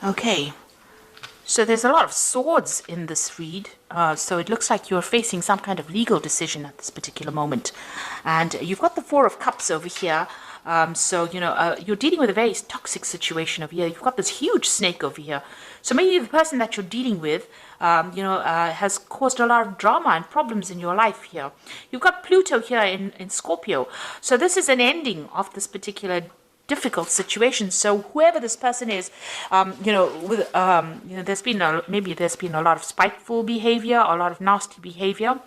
Okay. So there's a lot of swords in this read. So it looks like you're facing some kind of legal decision at this particular moment. And you've got the Four of Cups over here. You're dealing with a very toxic situation over here. You've got this huge snake over here. So maybe the person that you're dealing with, has caused a lot of drama and problems in your life here. You've got Pluto here in Scorpio. So this is an ending of this particular difficult situation. So whoever this person is, there's been a lot of spiteful behavior, a lot of nasty behavior.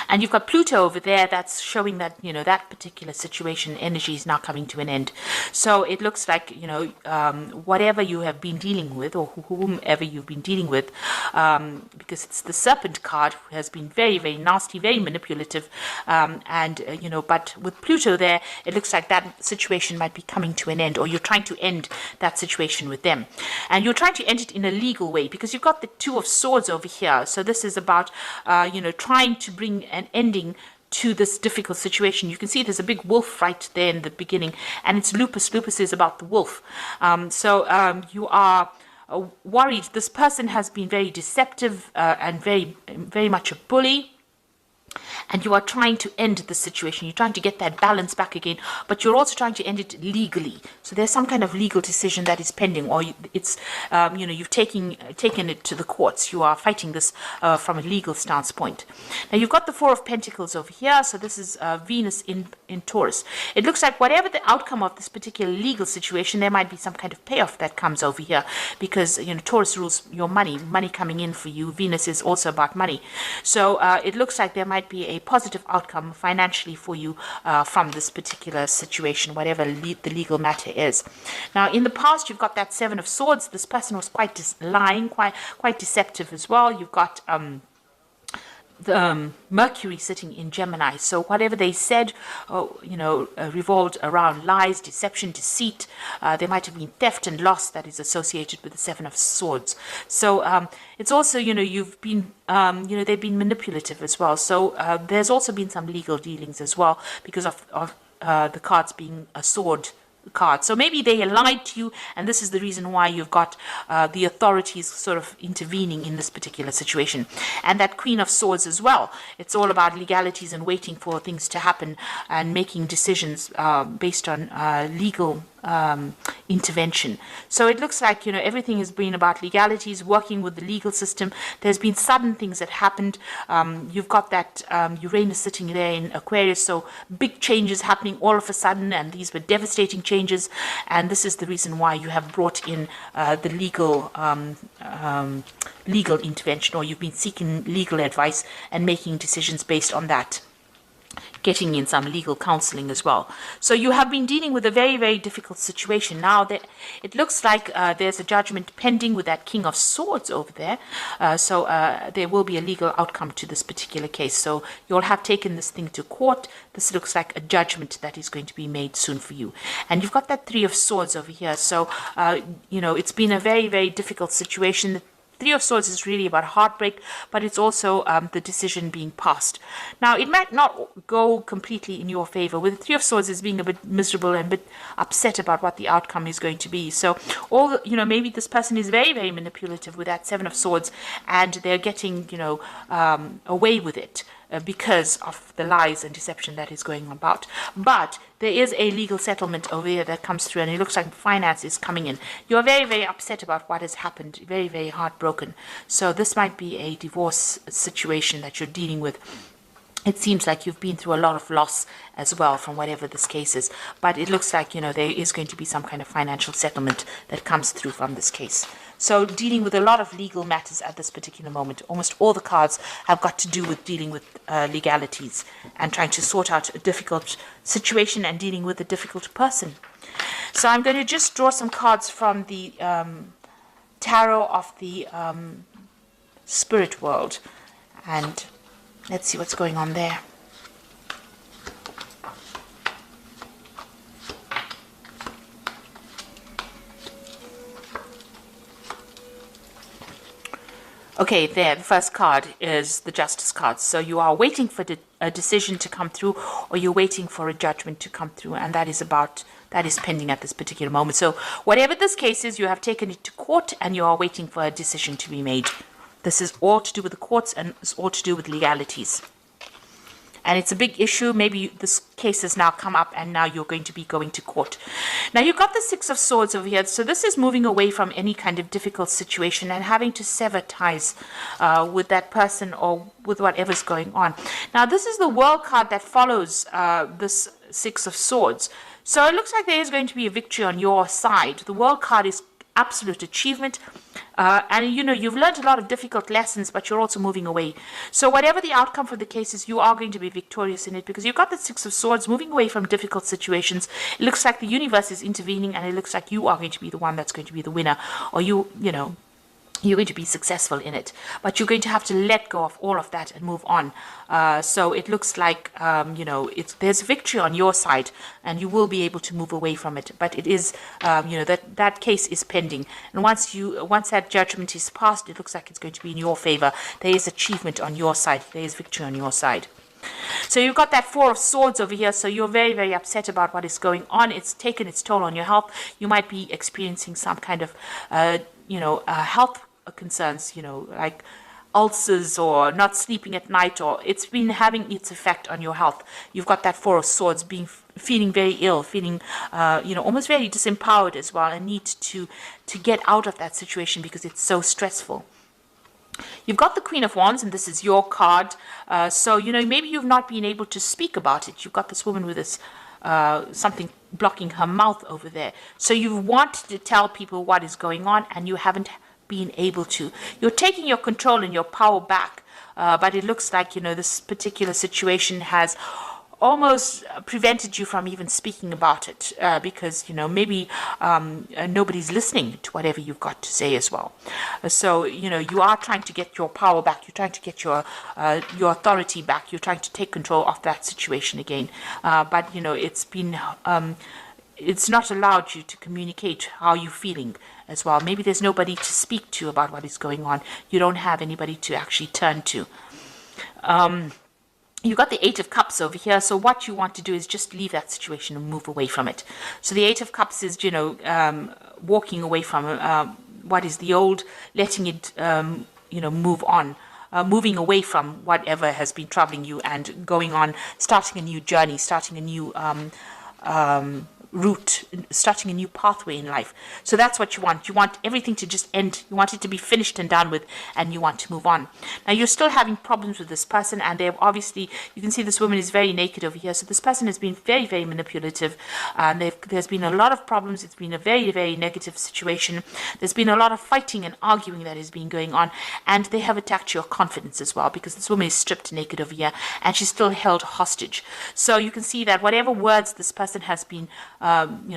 And you've got Pluto over there that's showing that, that particular situation energy is now coming to an end. So it looks like, whatever you have been dealing with, or whomever you've been dealing with, because it's the Serpent card, who has been very, very nasty, very manipulative. But with Pluto there, it looks like that situation might be coming to an end, or you're trying to end that situation with them. And you're trying to end it in a legal way, because you've got the Two of Swords over here. So this is about, trying to bring an ending to this difficult situation. You can see there's a big wolf right there in the beginning, and it's Lupus. Lupus is about the wolf. You are worried. This person has been very deceptive and very, very much a bully. And you are trying to end the situation. You're trying to get that balance back again, but you're also trying to end it legally. So there's some kind of legal decision that is pending, or you've taken it to the courts. You are fighting this from a legal stance point. Now you've got the Four of Pentacles over here. So this is Venus in Taurus. It looks like whatever the outcome of this particular legal situation, there might be some kind of payoff that comes over here, because Taurus rules your money coming in for you. Venus is also about money. So it looks like there might be a positive outcome financially for you from this particular situation, whatever the legal matter is. Now, in the past, you've got that Seven of Swords. This person was quite lying, quite deceptive as well. You've got Mercury sitting in Gemini. So whatever they said, revolved around lies, deception, deceit. There might have been theft and loss that is associated with the Seven of Swords. So it's also, you've been, they've been manipulative as well. So there's also been some legal dealings as well, because of the cards being a sword card. So maybe they lied to you, and this is the reason why you've got the authorities sort of intervening in this particular situation. And that Queen of Swords as well. It's all about legalities and waiting for things to happen and making decisions based on legal intervention. So it looks like, everything has been about legalities, working with the legal system. There's been sudden things that happened. You've got that Uranus sitting there in Aquarius, so big changes happening all of a sudden, and these were devastating changes. And this is the reason why you have brought in the legal intervention, or you've been seeking legal advice and making decisions based on that, getting in some legal counseling as well. So you have been dealing with a very, very difficult situation. Now, it looks like there's a judgment pending with that King of Swords over there. So there will be a legal outcome to this particular case. So you'll have taken this thing to court. This looks like a judgment that is going to be made soon for you. And you've got that Three of Swords over here. So, it's been a very, very difficult situation. Three of Swords is really about heartbreak, but it's also the decision being passed. Now, it might not go completely in your favor, with the Three of Swords is being a bit miserable and a bit upset about what the outcome is going to be. So, maybe this person is very, very manipulative with that Seven of Swords, and they're getting, away with it because of the lies and deception that is going about. But there is a legal settlement over here that comes through, and it looks like finance is coming in. You're very, very upset about what has happened, very, very heartbroken. So this might be a divorce situation that you're dealing with. It seems like you've been through a lot of loss as well from whatever this case is. But it looks like, there is going to be some kind of financial settlement that comes through from this case. So dealing with a lot of legal matters at this particular moment. Almost all the cards have got to do with dealing with legalities and trying to sort out a difficult situation and dealing with a difficult person. So I'm going to just draw some cards from the tarot of the spirit world, and let's see what's going on there. Okay, there, the first card is the Justice card. So you are waiting for a decision to come through, or you're waiting for a judgment to come through, and that is about that is pending at this particular moment. So whatever this case is, you have taken it to court and you are waiting for a decision to be made. This is all to do with the courts and it's all to do with legalities. And it's a big issue. Maybe this case has now come up and now you're going to be going to court. Now you've got the Six of Swords over here. So this is moving away from any kind of difficult situation and having to sever ties with that person or with whatever's going on. Now this is the World card that follows this Six of Swords. So it looks like there is going to be a victory on your side. The World card is absolute achievement. And you've learned a lot of difficult lessons, but you're also moving away. So whatever the outcome for the case is, you are going to be victorious in it because you've got the Six of Swords moving away from difficult situations. It looks like the universe is intervening and it looks like you are going to be the one that's going to be the winner, or you're going to be successful in it, but you're going to have to let go of all of that and move on. So it looks like there's victory on your side, and you will be able to move away from it. But it is that case is pending, and once that judgment is passed, it looks like it's going to be in your favor. There is achievement on your side. There is victory on your side. So you've got that Four of Swords over here. So you're very, very upset about what is going on. It's taken its toll on your health. You might be experiencing some kind of health concerns, like ulcers or not sleeping at night, or it's been having its effect on your health. You've got that Four of Swords feeling very ill, feeling almost very disempowered as well, and need to get out of that situation because it's so stressful. You've got the Queen of Wands, and this is your card. So maybe you've not been able to speak about it. You've got this woman with this something blocking her mouth over there. So you've wanted to tell people what is going on, and you haven't been able to. You're taking your control and your power back, but it looks like this particular situation has almost prevented you from even speaking about it because maybe nobody's listening to whatever you've got to say as well. So you are trying to get your power back. You're trying to get your authority back. You're trying to take control of that situation again. But it's not allowed you to communicate how you're feeling as well. Maybe there's nobody to speak to about what is going on. You don't have anybody to actually turn to. You've got the Eight of Cups over here. So what you want to do is just leave that situation and move away from it. So the Eight of Cups is, walking away from what is the old, letting it, move on. Moving away from whatever has been troubling you and going on, starting a new journey, starting a new route, starting a new pathway in life. So that's what you want. You want everything to just end. You want it to be finished and done with, and you want to move on. Now you're still having problems with this person, and they've obviously, you can see this woman is very naked over here. So this person has been very, very manipulative. There's been a lot of problems. It's been a very, very negative situation. There's been a lot of fighting and arguing that has been going on, and they have attacked your confidence as well, because this woman is stripped naked over here, and she's still held hostage. So you can see that whatever words this person has been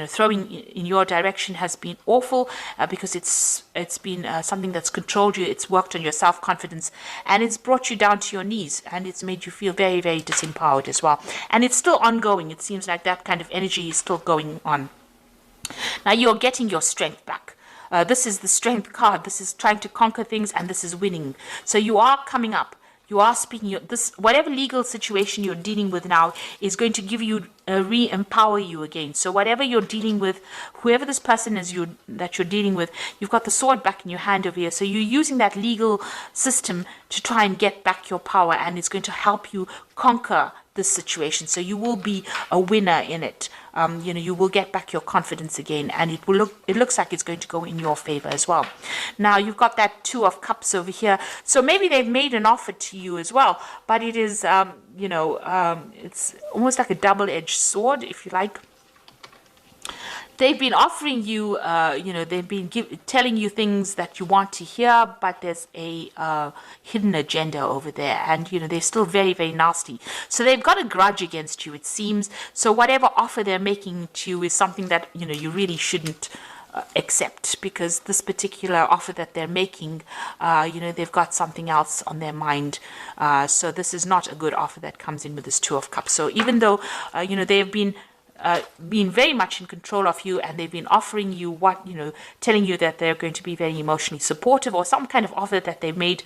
throwing in your direction has been awful, because it's been something that's controlled you. It's worked on your self-confidence, and it's brought you down to your knees, and it's made you feel very, very disempowered as well. And it's still ongoing. It seems like that kind of energy is still going on. Now you're getting your strength back. This is the Strength card. This is trying to conquer things, and this is winning. So you are coming up. You are speaking. Whatever legal situation you're dealing with now is going to give you, re-empower you again. So whatever you're dealing with, whoever this person is that you're dealing with, you've got the sword back in your hand over here. So you're using that legal system to try and get back your power, and it's going to help you conquer this situation. So you will be a winner in it. You will get back your confidence again, and it looks like it's going to go in your favor as well. Now you've got that Two of Cups over here. So maybe they've made an offer to you as well, but it is, it's almost like a double-edged sword, if you like. They've been offering you, they've been telling you things that you want to hear, but there's a hidden agenda over there, and they're still very, very nasty. So they've got a grudge against you, it seems. So whatever offer they're making to you is something that you really shouldn't accept, because this particular offer that they're making, they've got something else on their mind. So this is not a good offer that comes in with this Two of Cups. So even though they've been very much in control of you, and they've been offering you telling you that they're going to be very emotionally supportive, or some kind of offer that they've made,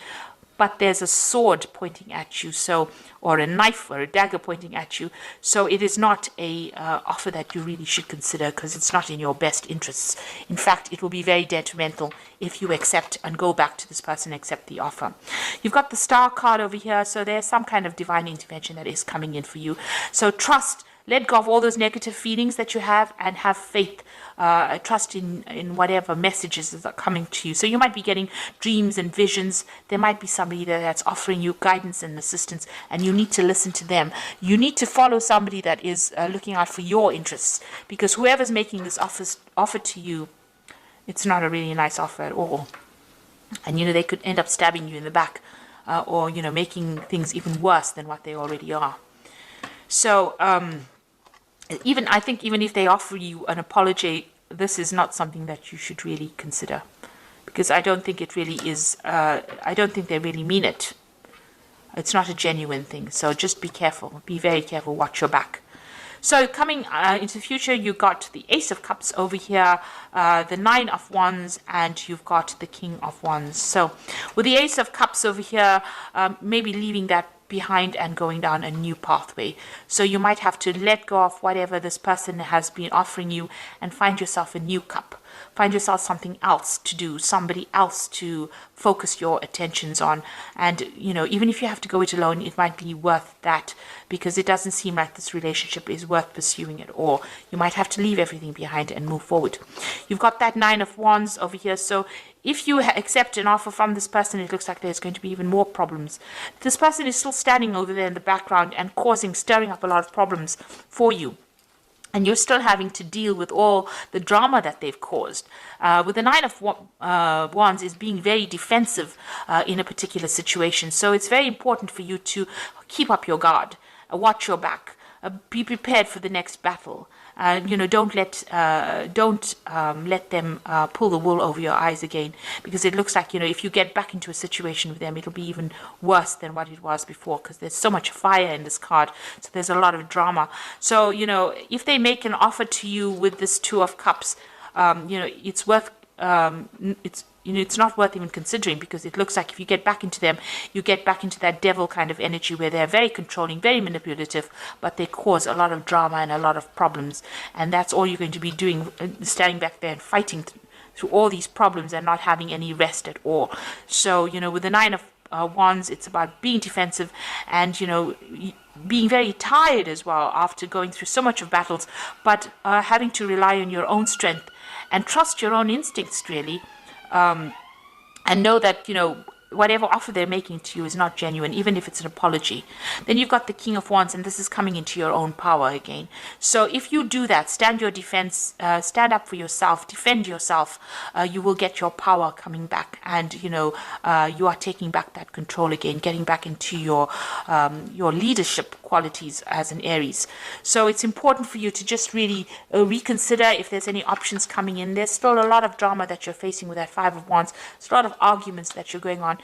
but there's a sword pointing at you, so, or a knife or a dagger pointing at you. So it is not a offer that you really should consider, because it's not in your best interests. In fact, it will be very detrimental if you accept and go back to this person, accept the offer. You've got the Star card over here, so there's some kind of divine intervention that is coming in for you. So trust. Let go of all those negative feelings that you have and have faith, trust in whatever messages that are coming to you. So you might be getting dreams and visions. There might be somebody that's offering you guidance and assistance, and you need to listen to them. You need to follow somebody that is looking out for your interests, because whoever's making this offer to you, it's not a really nice offer at all. And, they could end up stabbing you in the back, or, making things even worse than what they already are. So, I think even if they offer you an apology, this is not something that you should really consider, because I don't think it really is. I don't think they really mean it. It's not a genuine thing. So just be careful. Be very careful. Watch your back. So coming into the future, you got the Ace of Cups over here, the Nine of Wands, and you've got the King of Wands. So with the Ace of Cups over here, maybe leaving that behind and going down a new pathway. So you might have to let go of whatever this person has been offering you and find yourself a new cup. Find yourself something else to do, somebody else to focus your attentions on. And, even if you have to go it alone, it might be worth that, because it doesn't seem like this relationship is worth pursuing at all. You might have to leave everything behind and move forward. You've got that Nine of Wands over here. So if you accept an offer from this person, it looks like there's going to be even more problems. This person is still standing over there in the background and stirring up a lot of problems for you. And you're still having to deal with all the drama that they've caused. With the Nine of Wands is being very defensive in a particular situation. So it's very important for you to keep up your guard, watch your back, be prepared for the next battle. Don't let them pull the wool over your eyes again, because it looks like, if you get back into a situation with them, it'll be even worse than what it was before, because there's so much fire in this card. So there's a lot of drama. So, if they make an offer to you with this Two of Cups, it's worth, it's not worth even considering, because it looks like if you get back into them, you get back into that devil kind of energy where they're very controlling, very manipulative, but they cause a lot of drama and a lot of problems. And that's all you're going to be doing, standing back there and fighting through all these problems and not having any rest at all. So, with the Nine of Wands, it's about being defensive and, being very tired as well after going through so much of battles, but having to rely on your own strength and trust your own instincts, really. And know that, whatever offer they're making to you is not genuine, even if it's an apology. Then you've got the King of Wands, and this is coming into your own power again. So if you do that, stand your defense, stand up for yourself, defend yourself, you will get your power coming back, and you are taking back that control again, getting back into your leadership qualities as an Aries. So it's important for you to just really reconsider if there's any options coming in. There's still a lot of drama that you're facing with that Five of Wands. There's a lot of arguments that you're going on.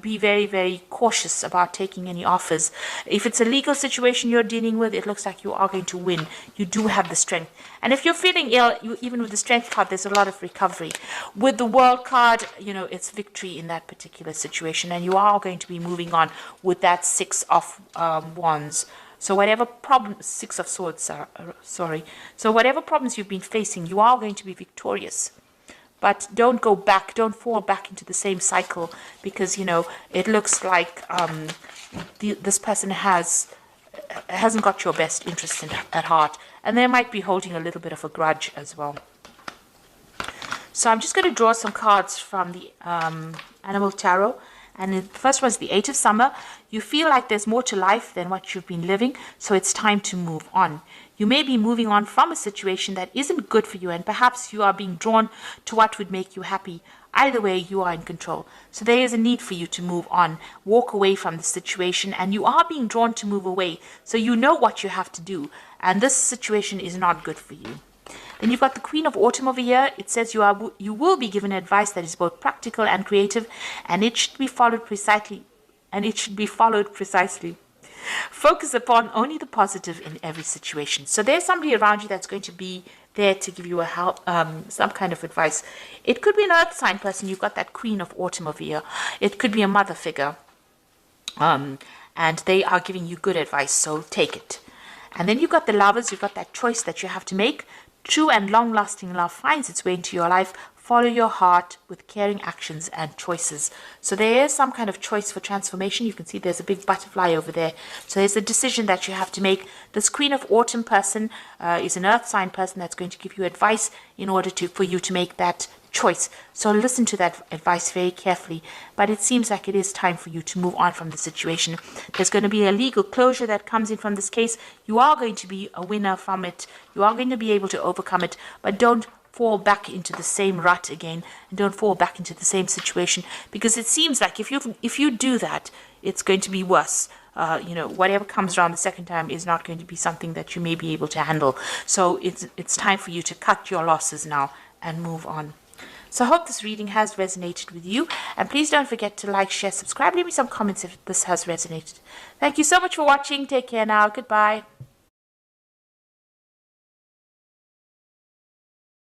Be very, very cautious about taking any offers. If it's a legal situation you're dealing with, it looks like you are going to win. You do have the strength. And if you're feeling ill, even with the Strength card, there's a lot of recovery. With the World card, it's victory in that particular situation. And you are going to be moving on with that Six of Wands. So whatever problems, Six of Swords, sorry. So whatever problems you've been facing, you are going to be victorious. But don't go back, don't fall back into the same cycle, because, it looks like this person hasn't got your best interests at heart. And they might be holding a little bit of a grudge as well. So I'm just going to draw some cards from the Animal Tarot. And the first one is the Eight of Summer. You feel like there's more to life than what you've been living, so it's time to move on. You may be moving on from a situation that isn't good for you, and perhaps you are being drawn to what would make you happy. Either way, you are in control. So there is a need for you to move on, walk away from the situation, and you are being drawn to move away. So you know what you have to do, and this situation is not good for you. Then you've got the Queen of Autumn over here. It says you will be given advice that is both practical and creative, and it should be followed precisely. Focus upon only the positive in every situation. So there's somebody around you that's going to be there to give you a help, some kind of advice. It could be an earth sign person. You've got that Queen of Autumn over here. It could be a mother figure. And they are giving you good advice, so take it. And then you've got the Lovers. You've got that choice that you have to make. True and long-lasting love finds its way into your life. Follow your heart with caring actions and choices. So there is some kind of choice for transformation. You can see there's a big butterfly over there. So there's a decision that you have to make. This Queen of Autumn person is an earth sign person that's going to give you advice in order for you to make that choice. So listen to that advice very carefully. But it seems like it is time for you to move on from the situation. There's going to be a legal closure that comes in from this case. You are going to be a winner from it. You are going to be able to overcome it. But don't fall back into the same rut again, and don't fall back into the same situation, because it seems like if you do that, it's going to be worse. Whatever comes around the second time is not going to be something that you may be able to handle. So it's time for you to cut your losses now and move on. So I hope this reading has resonated with you, and please don't forget to like, share, subscribe, leave me some comments if this has resonated. Thank you so much for watching. Take care now. Goodbye.